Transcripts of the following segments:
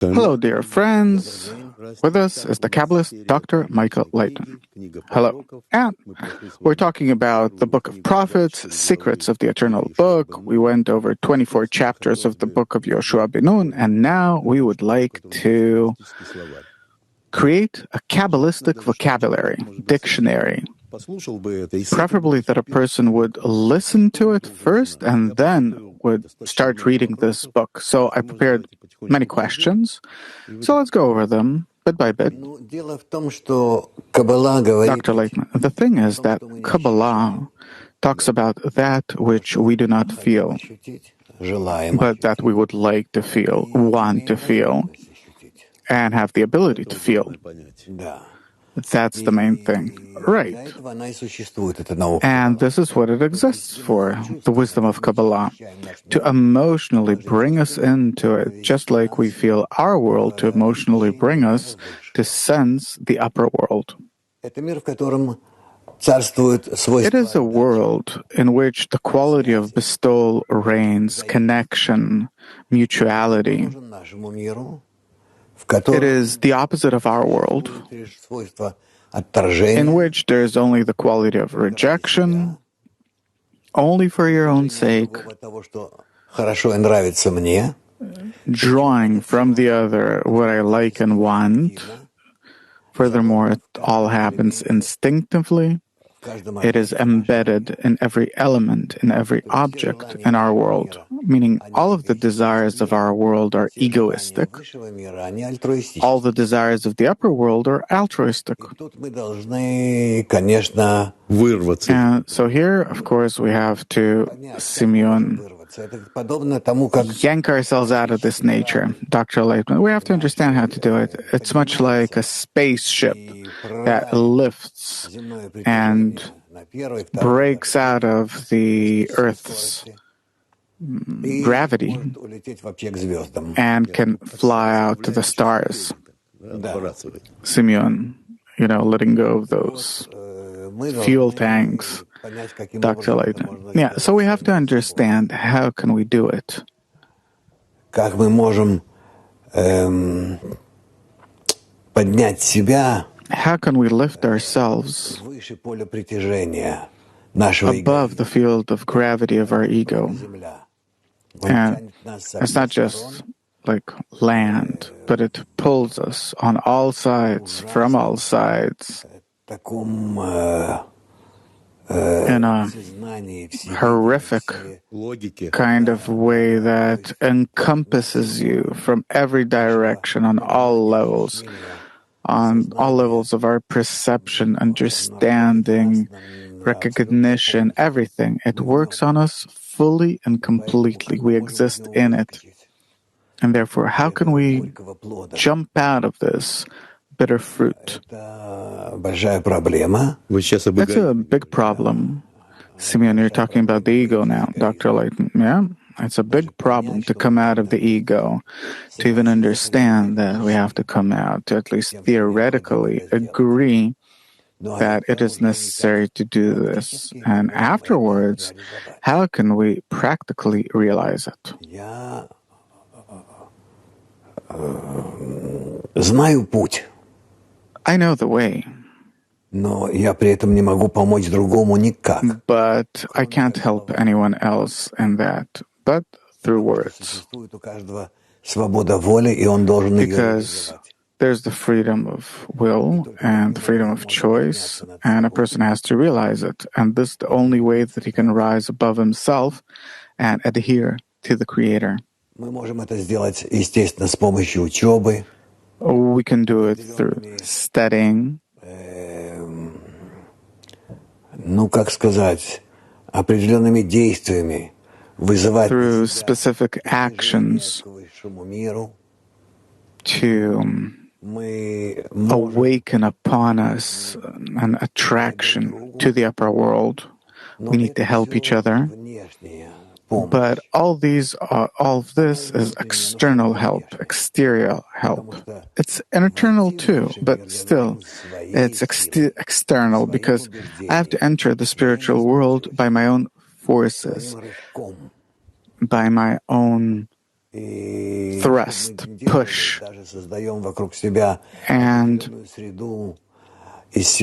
Hello, dear friends. With us is the Kabbalist Dr. Laitman. Hello. And we're talking about the Book of Prophets, Secrets of the Eternal Book. We went over 24 chapters of the Book of Yoshua ben Nun, and now we would like to create a Kabbalistic vocabulary, dictionary. Preferably that a person would listen to it first and then would start reading this book. So I prepared many questions. So let's go over them bit by bit. Dr. Laitman, the thing is that Kabbalah talks about that which we do not feel, but that we would like to feel, want to feel, and have the ability to feel. That's the main thing, right? And this is what it exists for, the wisdom of Kabbalah, to emotionally bring us into it, just like we feel our world, to emotionally bring us to sense the upper world. It is a world in which the quality of bestowal reigns, connection, mutuality. It is the opposite of our world, in which there is only the quality of rejection, only for your own sake, drawing from the other what I like and want. Furthermore, it all happens instinctively. It is embedded in every element, in every object in our world, meaning all of the desires of our world are egoistic. All the desires of the upper world are altruistic. And so here, of course, we have to, Simeon, yank ourselves out of this nature. Dr. Laitman, we have to understand how to do it. It's much like a spaceship that lifts and breaks out of the Earth's gravity and can fly out to the stars. Simeon, letting go of those fuel tanks. Dr. Laitman. Yeah, so we have to understand how can we do it. How can we lift ourselves above the field of gravity of our ego? And it's not just like land, but it pulls us on all sides, from all sides, in a horrific kind of way that encompasses you from every direction on all levels of our perception, understanding, recognition, everything. It works on us fully and completely. We exist in it. And therefore, how can we jump out of this bitter fruit? That's a big problem. Simeon, you're talking about the ego now, Dr. Laitman. Yeah, it's a big problem to come out of the ego, to even understand that we have to come out, to at least theoretically agree that it is necessary to do this. And afterwards, how can we practically realize it? I know the way, but I can't help anyone else in that, but through words. Because there's the freedom of will and the freedom of choice, and a person has to realize it. And this is the only way that he can rise above himself and adhere to the Creator. We can do it through studying, through specific actions to awaken upon us an attraction to the upper world. We need to help each other. But all of this is external help, exterior help. It's internal too, but still, it's external because I have to enter the spiritual world by my own forces, by my own thrust, push, and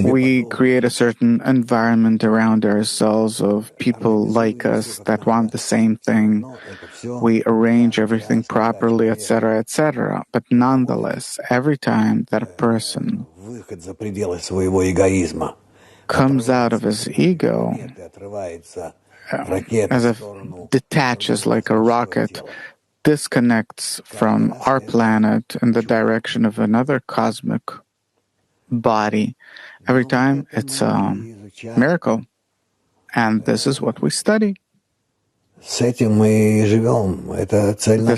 we create a certain environment around ourselves of people like us that want the same thing. We arrange everything properly, etc., etc. But nonetheless, every time that a person comes out of his ego, as if detaches like a rocket, disconnects from our planet in the direction of another cosmic body, every time it's a miracle. And this is what we study. This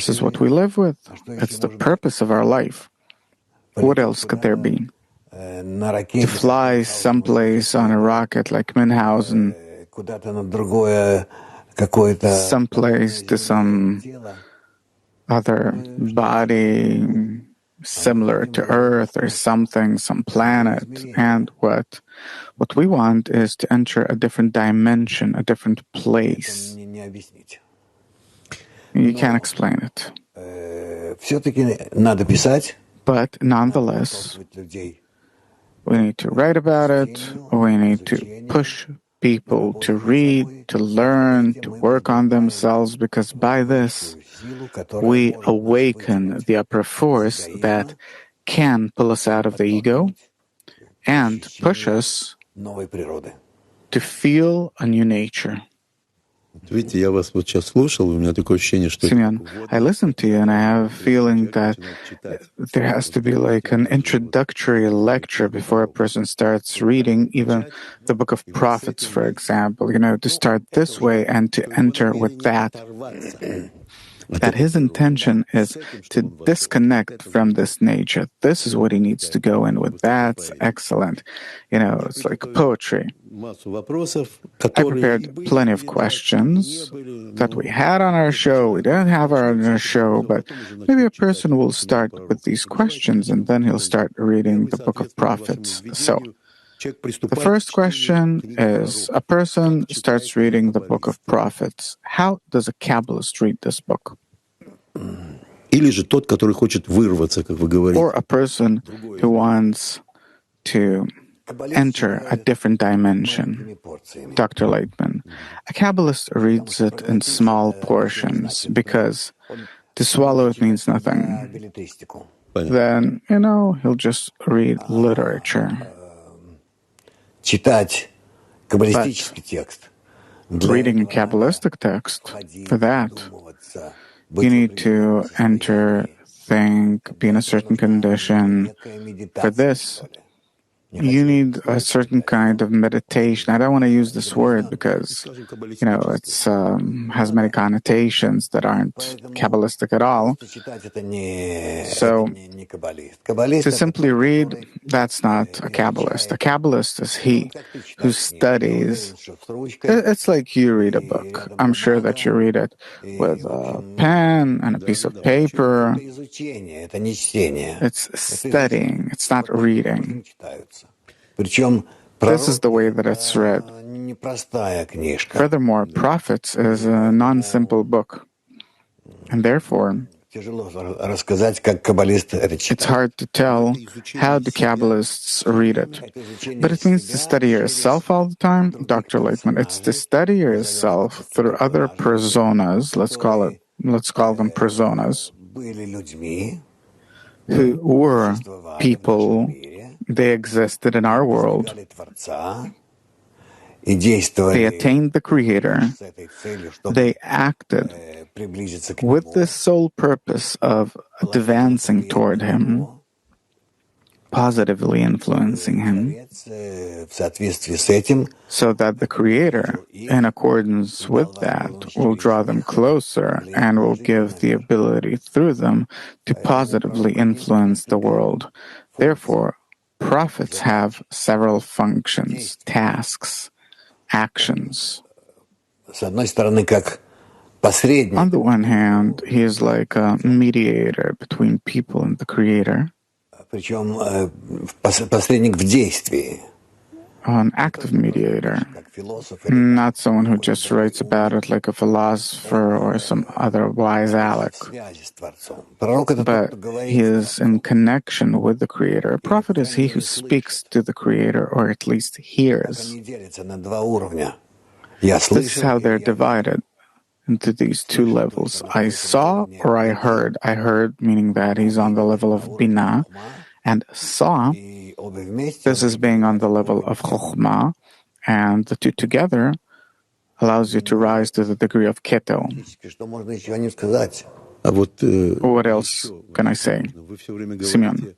is what we live with. It's the purpose of our life. What else could there be? To fly someplace on a rocket like Münchhausen, someplace to some other body similar to Earth or something, some planet, and what we want is to enter a different dimension, a different place. You can't explain it. But nonetheless, we need to write about it, we need to push people to read, to learn, to work on themselves, because by this, we awaken the upper force that can pull us out of the ego and push us to feel a new nature. Simeon, I listened to you and I have a feeling that there has to be like an introductory lecture before a person starts reading even the book of prophets, for example, to start this way and to enter with that his intention is to disconnect from this nature. This is what he needs to go in with. That's excellent. It's like poetry. I prepared plenty of questions that we had on our show. We didn't have on our show, but maybe a person will start with these questions and then he'll start reading the book of prophets. So, the first question is, a person starts reading the book of prophets. How does a Kabbalist read this book? Or a person who wants to enter a different dimension. Dr. Laitman, a Kabbalist reads it in small portions because to swallow it means nothing. Then, he'll just read literature. But reading a Kabbalistic text, for that, you need to enter, think, be in a certain condition. For this, you need a certain kind of meditation. I don't want to use this word because, it's has many connotations that aren't Kabbalistic at all. So, to simply read, that's not a Kabbalist. A Kabbalist is he who studies. It's like you read a book. I'm sure that you read it with a pen and a piece of paper. It's studying. It's not reading. This is the way that it's read. Furthermore, Prophets is a non-simple book, and therefore, it's hard to tell how the Kabbalists read it. But it means to study yourself all the time, Dr. Laitman. It's to study yourself through other personas, let's call them personas, who were people. They existed in our world. They attained the Creator. They acted with the sole purpose of advancing toward Him, positively influencing Him, so that the Creator, in accordance with that, will draw them closer and will give the ability through them to positively influence the world. Therefore, prophets have several functions, tasks, actions. On the one hand, he is like a mediator between people and the Creator. an active mediator, not someone who just writes about it like a philosopher or some other wise aleck, but he is in connection with the Creator. A prophet is he who speaks to the Creator, or at least hears. This is how they're divided into these two levels. I saw or I heard. I heard meaning that he's on the level of Binah, and saw, this is being on the level of Chokhmah, and the two together allows you to rise to the degree of Ketel. What else can I say? Simeon,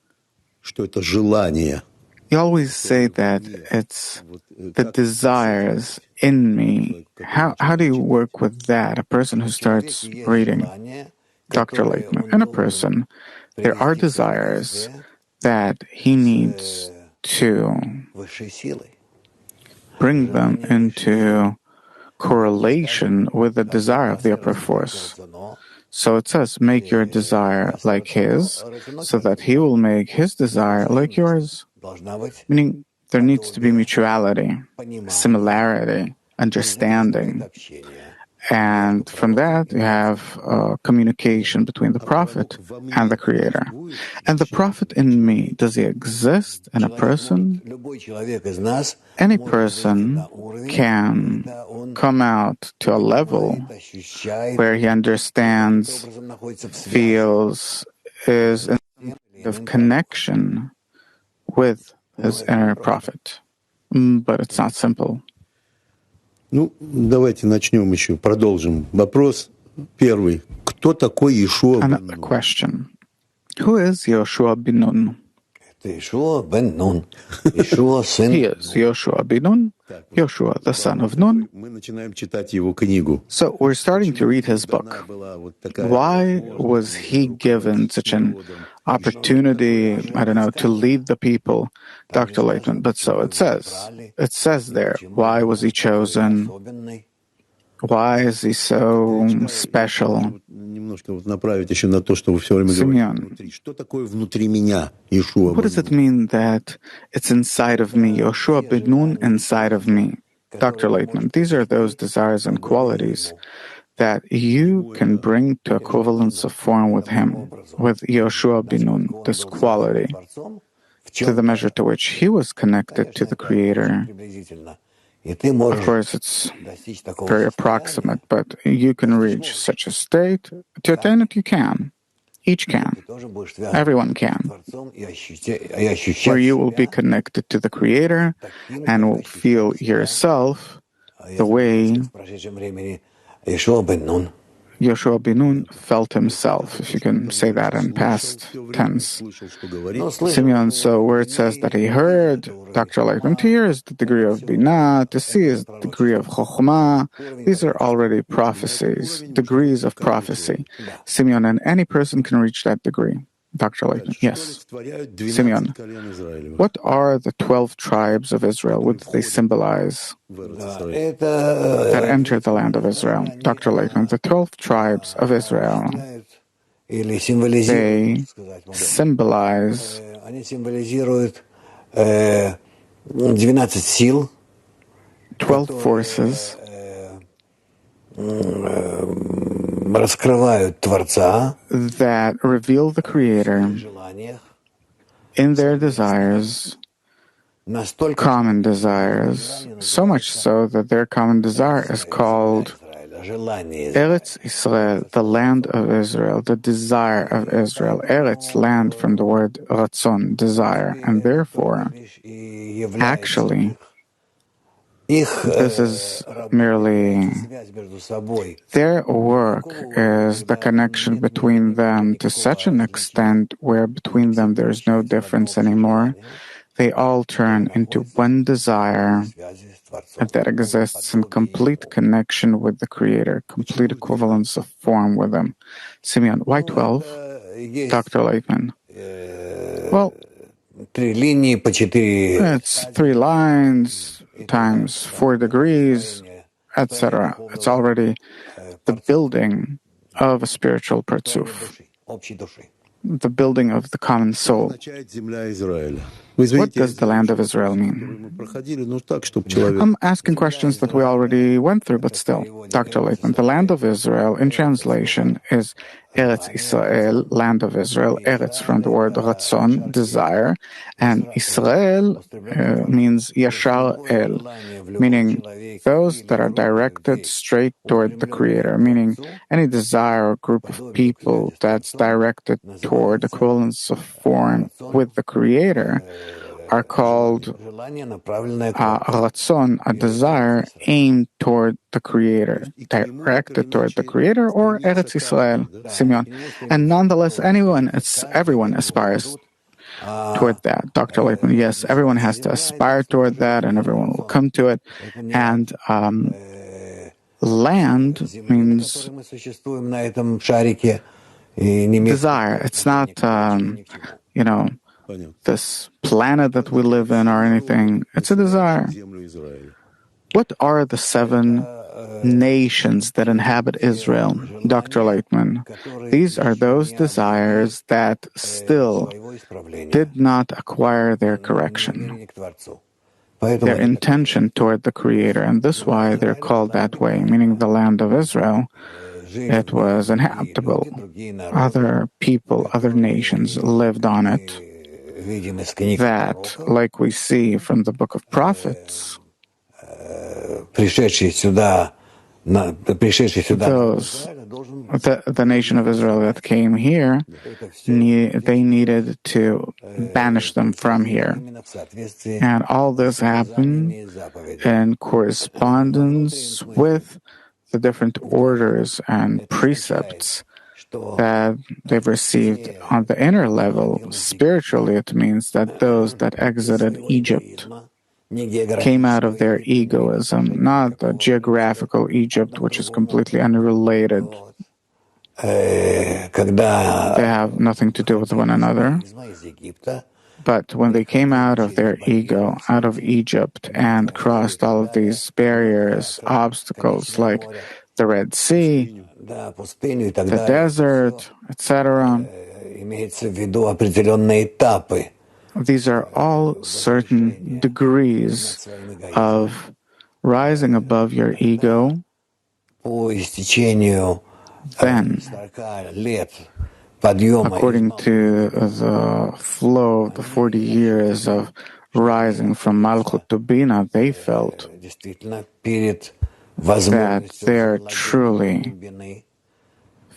you always say that it's the desires in me. How do you work with that? A person who starts reading Dr. Laitman, and a person, there are desires that he needs to bring them into correlation with the desire of the upper force. So it says, make your desire like his, so that he will make his desire like yours. Meaning, there needs to be mutuality, similarity, understanding. And from that, you have communication between the prophet and the Creator. And the prophet in me, does he exist in a person? Any person can come out to a level where he understands, feels, is in some kind of connection with his inner prophet. But it's not simple. Давайте начнем еще, продолжим. Вопрос первый. Кто такой Иешуа бен Нун? Another question. Who is Yoshua bin Nun? Иешуа бен Нун. He is Yoshua bin Nun, Yoshua, the son of Nun. Мы начинаем читать его книгу. So we're starting to read his book. Why was he given such an opportunity, to lead the people, Dr. Laitman? But so it says there, why was he chosen? Why is he so special? Simeon, what does it mean that it's inside of me, Yoshua bin Nun inside of me? Dr. Laitman, these are those desires and qualities that you can bring to equivalence of form with him, with Yoshua bin Nun, this quality, to the measure to which he was connected to the Creator. Of course, it's very approximate, but you can reach such a state. To attain it, you can. Each can. Everyone can. Where you will be connected to the Creator and will feel yourself the way Yoshua bin Nun felt himself, if you can say that in past tense. Simeon, so where it says that he heard, Dr. Laitman, to hear is the degree of Binah, to see is the degree of Chokhmah. These are already prophecies, degrees of prophecy. Simeon, and any person can reach that degree. Dr. Laitman, yes. Simeon, what are the 12 tribes of Israel? What do they symbolize that enter the land of Israel? Dr. Laitman, the 12 tribes of Israel, they symbolize 12 forces that reveal the Creator in their desires, common desires, so much so that their common desire is called Eretz Israel, the land of Israel, the desire of Israel. Eretz, land, from the word ratzon, desire, and therefore, actually, this is merely their work is the connection between them to such an extent where between them there is no difference anymore. They all turn into one desire that exists in complete connection with the Creator, complete equivalence of form with Him. Simeon, why 12? Dr. Laitman. Well, it's 3 lines times 4 degrees, etc. It's already the building of a spiritual parzuf, the building of the common soul. What does the land of Israel mean? I'm asking questions that we already went through, but still. Dr. Laitman, the land of Israel, in translation, is Eretz Israel, land of Israel. Eretz from the word ratzon, desire, and Israel means Yashar El, meaning those that are directed straight toward the Creator, meaning any desire or group of people that's directed toward equivalence of form with the Creator are called ratzon, a desire aimed toward the Creator, directed toward the Creator, or Eretz Israel, Simeon. And nonetheless, everyone aspires toward that. Dr. Laitman, yes, everyone has to aspire toward that, and everyone will come to it. And land means desire. It's not, this planet that we live in or anything. It's a desire. What are the 7 nations that inhabit Israel, Dr. Laitman? These are those desires that still did not acquire their correction, their intention toward the Creator, and this is why they're called that way, meaning the land of Israel. It was inhabitable. Other people, other nations lived on it. That, like we see from the book of prophets, the nation of Israel that came here, they needed to banish them from here. And all this happened in correspondence with the different orders and precepts that they've received on the inner level. Spiritually, it means that those that exited Egypt came out of their egoism, not the geographical Egypt, which is completely unrelated. They have nothing to do with one another. But when they came out of their ego, out of Egypt, and crossed all of these barriers, obstacles like the Red Sea, the desert, etc., these are all certain degrees of rising above your ego. Then, according to the flow of the 40 years of rising from Malchut to Bina, they felt that they're truly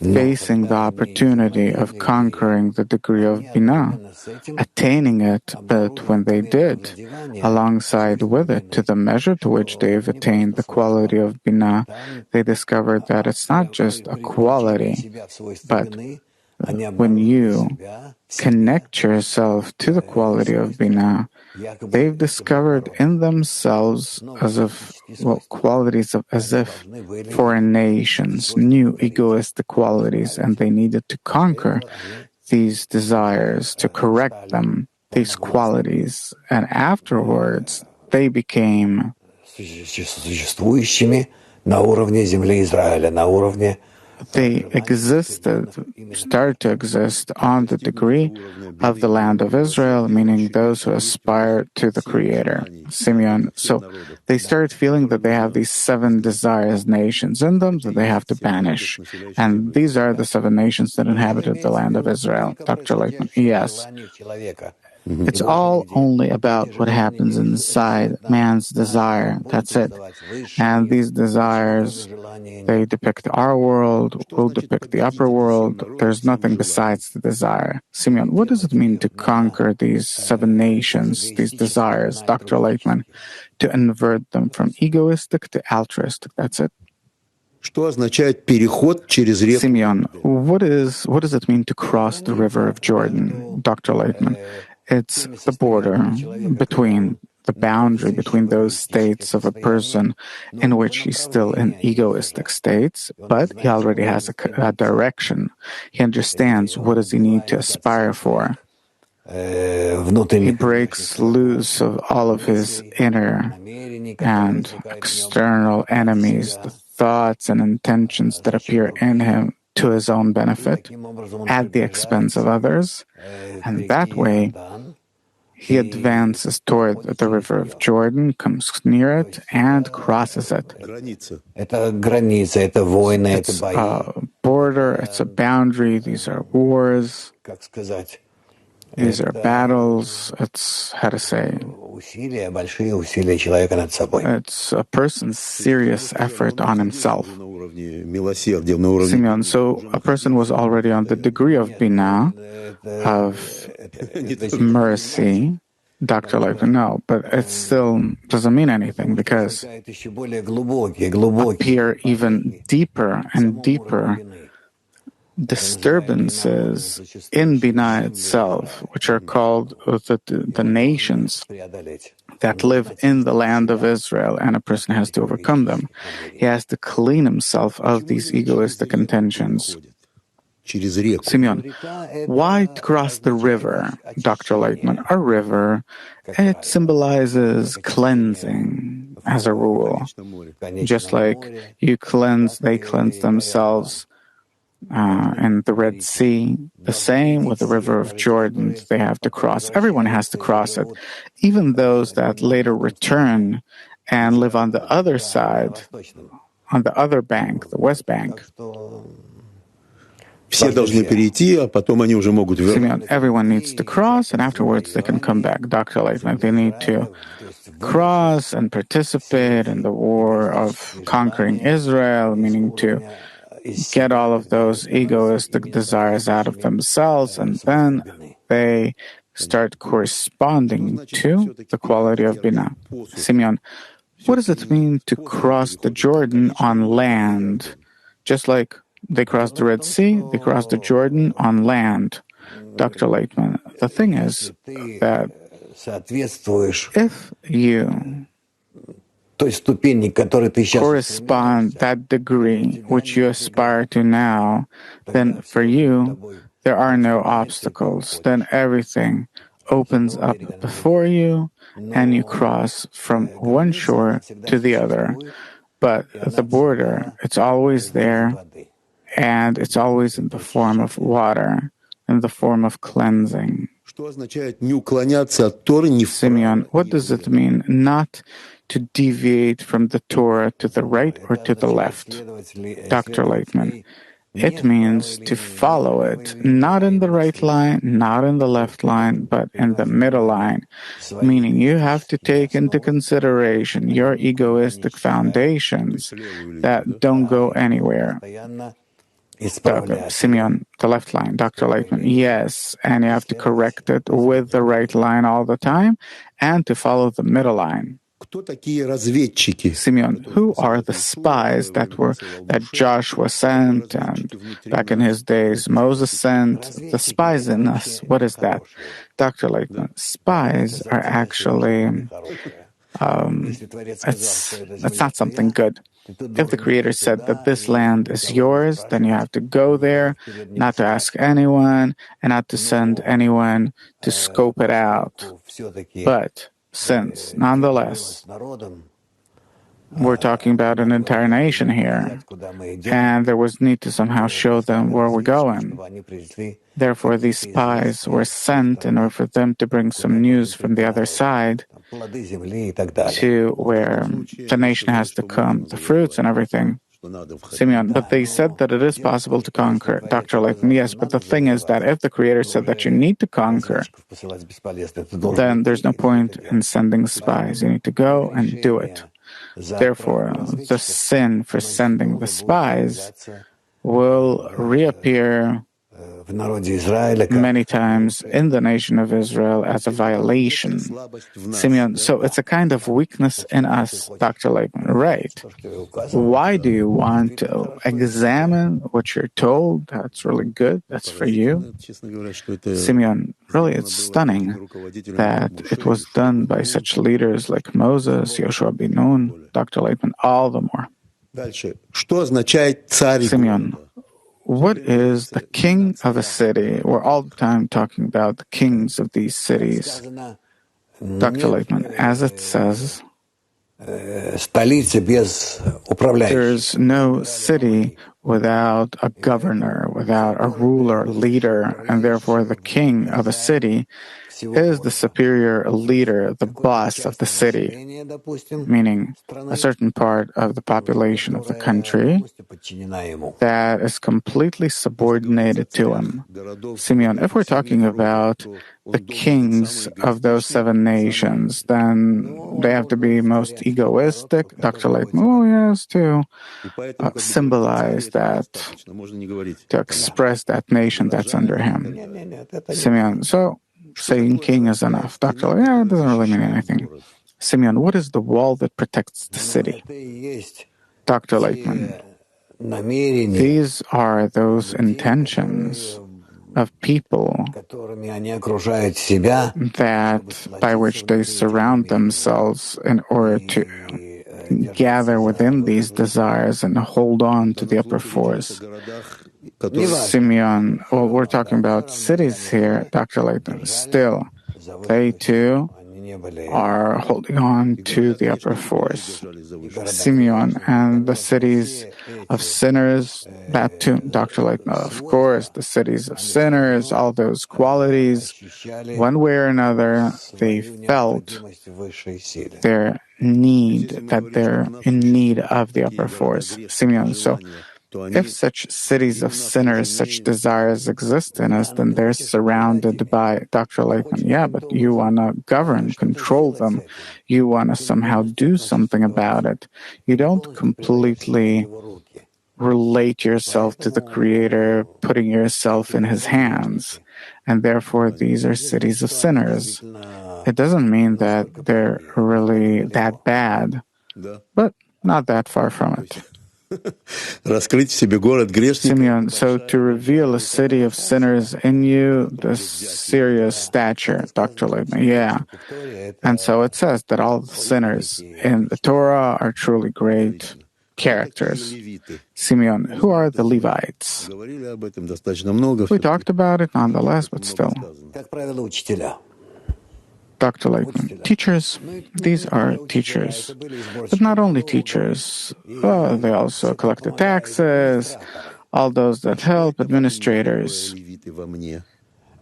facing the opportunity of conquering the degree of Bina, attaining it, but when they did, alongside with it, to the measure to which they've attained the quality of Bina, they discovered that it's not just a quality, but when you connect yourself to the quality of Bina, they've discovered in themselves qualities of as if foreign nations, new egoistic qualities, and they needed to conquer these desires, to correct them, these qualities, and afterwards they became started to exist on the degree of the land of Israel, meaning those who aspire to the Creator, Simeon. So they started feeling that they have these 7 desires, nations in them that they have to banish. And these are the 7 nations that inhabited the land of Israel. Dr. Laitman, yes. It's all only about what happens inside man's desire. That's it. And these desires, they depict our world, will depict the upper world. There's nothing besides the desire. Simeon, what does it mean to conquer these 7 nations, these desires, Dr. Laitman, to invert them from egoistic to altruistic? That's it. Simeon, what does it mean to cross the river of Jordan, Dr. Laitman? It's the border between the boundary between those states of a person in which he's still in egoistic states, but he already has a direction. He understands what does he need to aspire for. He breaks loose of all of his inner and external enemies, the thoughts and intentions that appear in him to his own benefit at the expense of others. And that way, He advances toward the river of Jordan, comes near it, and crosses it. It's a border, it's a boundary, these are wars, these are battles, it's, how to say, it's a person's serious effort on himself. Simeon, so a person was already on the degree of Binah, of mercy, Dr. Laitman, no, but it still doesn't mean anything because appear even deeper and deeper disturbances in Binah itself, which are called the nations that live in the land of Israel, and a person has to overcome them. He has to clean himself of these egoistic intentions. Simeon, why to cross the river, Dr. Laitman? A river, it symbolizes cleansing as a rule. Just like they cleanse themselves in the Red Sea, the same with the river of Jordan, they have to cross. Everyone has to cross it. Even those that later return and live on the other side, on the other bank, the West Bank. Simeon, everyone needs to cross, and afterwards they can come back. Dr. Laitman, they need to cross and participate in the war of conquering Israel, meaning to get all of those egoistic desires out of themselves, and then they start corresponding to the quality of Binah. Simeon, what does it mean to cross the Jordan on land? Just like they crossed the Red Sea, they crossed the Jordan on land. Dr. Laitman, the thing is that if you correspond that degree which you aspire to now, then for you there are no obstacles. Then everything opens up before you and you cross from one shore to the other. But the border, it's always there, and it's always in the form of water, in the form of cleansing. Simeon, what does it mean not to deviate from the Torah to the right or to the left? Dr. Laitman, it means to follow it, not in the right line, not in the left line, but in the middle line, meaning you have to take into consideration your egoistic foundations that don't go anywhere. Simeon, the left line, Dr. Laitman, yes, and you have to correct it with the right line all the time and to follow the middle line. Simeon, who are the spies that Joshua sent, and back in his days Moses sent? The spies in us, what is that? Dr. Laitman, spies are actually, it's not something good. If the Creator said that this land is yours, then you have to go there, not to ask anyone, and not to send anyone to scope it out. But since, nonetheless, we're talking about an entire nation here, and there was need to somehow show them where we're going. Therefore, these spies were sent in order for them to bring some news from the other side to where the nation has to come, the fruits and everything. Simeon, but they said that it is possible to conquer. Dr. Laitman, yes, but the thing is that if the Creator said that you need to conquer, then there's no point in sending spies. You need to go and do it. Therefore, the sin for sending the spies will reappear many times in the nation of Israel as a violation. Simeon, so it's a kind of weakness in us, Dr. Laitman, right? Why do you want to examine what you're told? That's really good. That's for you. Simeon, really, it's stunning that it was done by such leaders like Moses, Yoshua ben Nun, Dr. Laitman, all the more. Simeon, what is the king of a city? We're all the time talking about the kings of these cities. Dr. Laitman, as it says, there's no city without a governor, without a ruler, leader, and therefore the king of a city is the superior leader, the boss of the city, meaning a certain part of the population of the country that is completely subordinated to him. Simeon, if we're talking about the kings of those 7 nations, then they have to be most egoistic. Dr. Laitman has to symbolize that, to express that nation that's under him. Simeon, so saying king is enough. Dr. It doesn't really mean anything. Simeon, what is the wall that protects the city? Dr. Laitman, these are those intentions of people that by which they surround themselves in order to gather within these desires and hold on to the upper force. Simeon, well, we're talking about cities here, Dr. Laitman. Still, they too are holding on to the upper force. Simeon, and the cities of sinners, that too, Dr. Laitman. Of course, the cities of sinners, all those qualities, one way or another, they felt their need, that they're in need of the upper force. Simeon, so if such cities of sinners, such desires exist in us, then they're surrounded by Dr. Laitman. Yeah, but you want to govern, control them. You want to somehow do something about it. You don't completely relate yourself to the Creator, putting yourself in His hands. And therefore, these are cities of sinners. It doesn't mean that they're really that bad, but not that far from it. Simeon, so to reveal a city of sinners in you, the serious stature, Dr. Laitman, yeah. And so it says that all the sinners in the Torah are truly great characters. Simeon, who are the Levites? We talked about it nonetheless, but still. Dr. Laitman, teachers, these are teachers, but not only teachers. They also collect the taxes, all those that help, administrators.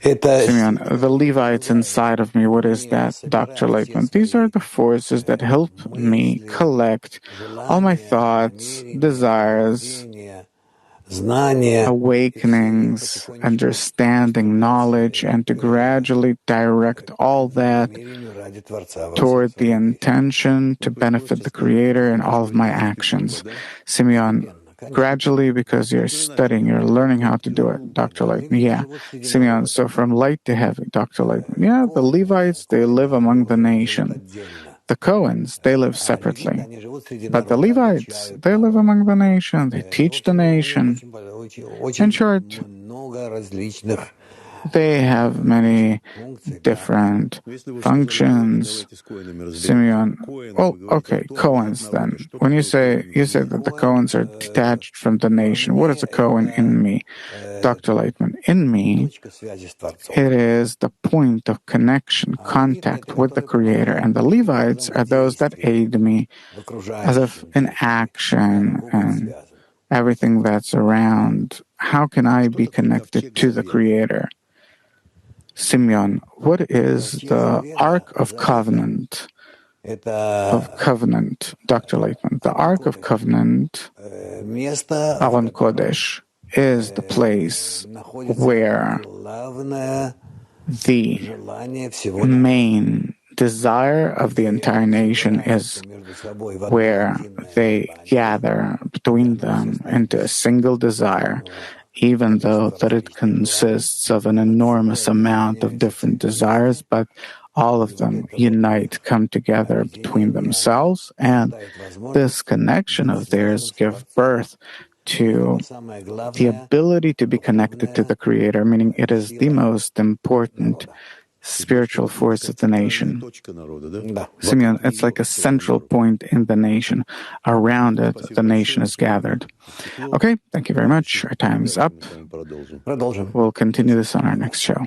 Simeon, the Levites inside of me, what is that, Dr. Laitman? These are the forces that help me collect all my thoughts, desires, awakenings, understanding, knowledge, and to gradually direct all that toward the intention to benefit the Creator in all of my actions. Simeon, gradually, because you're studying, you're learning how to do it, Dr. Laitman. Yeah. Simeon, so from light to heavy, Dr. Laitman. Yeah, the Levites, they live among the nation. The Cohens, they live separately. But the Levites, they live among the nation. They teach the nation. In short, they have many different functions. Simeon, well, okay, Cohens then. When you say that the Cohens are detached from the nation, what is a Cohen in me? Dr. Laitman, in me, it is the point of connection, contact with the Creator, and the Levites are those that aid me as if in action and everything that's around. How can I be connected to the Creator? Simeon, what is the Ark of Covenant? Dr. Laitman, the Ark of Covenant, Aron Kodesh, is the place where the main desire of the entire nation is, where they gather between them into a single desire, even though that it consists of an enormous amount of different desires, but all of them unite, come together between themselves, and this connection of theirs give birth to the ability to be connected to the Creator, meaning it is the most important spiritual force of the nation. Simeon, it's like a central point in the nation. Around it, the nation is gathered. Okay, thank you very much. Our time is up. We'll continue this on our next show.